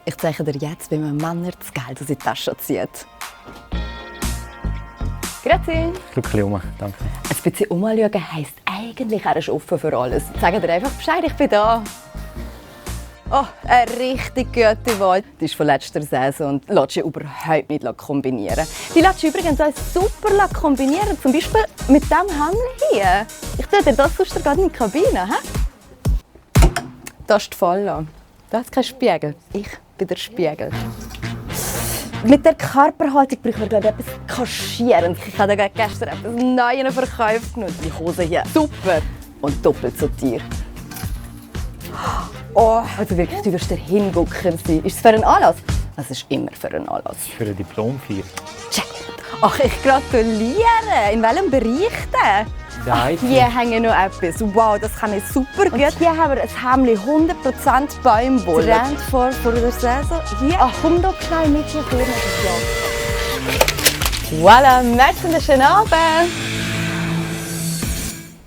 Ich zeige dir jetzt, wie man Männer das Geld aus der Tasche zieht. Grüezi. Schau ein bisschen um, danke. Ein bisschen umschauen heisst eigentlich, er ist offen für alles. Sag dir einfach Bescheid, ich bin da. Oh, eine richtig gute Wahl. Die ist von letzter Saison und lässt sich überhaupt nicht kombinieren. Die lässt sich übrigens auch super kombinieren. Zum Beispiel mit diesem Händchen hier. Ich tue dir das sonst gerade in die Kabine. He? Das ist die Falle. Da hat es keinen Spiegel. Ich bin der Spiegel. Mit der Körperhaltung brauchen wir, glaube ich, etwas Kaschierendes. Ich habe gestern etwas Neues verkauft. Die Hose hier super und doppelt so teuer. Oh, also wirklich, du wirst dahin gucken sein. Ist es für einen Anlass? Es ist immer für einen Anlass. Für eine Diplomfeier. Check. Ach, ich gratuliere. In welchem Bereich denn? Ach, hier hängen noch etwas. Wow, das kann ich super gut. Und hier haben wir ein Hemd 100% Baumwolle. Trend vor der Saison. Hier. Ach, komm doch schnell mit hier vorne. Voilà, merci, schönen Abend.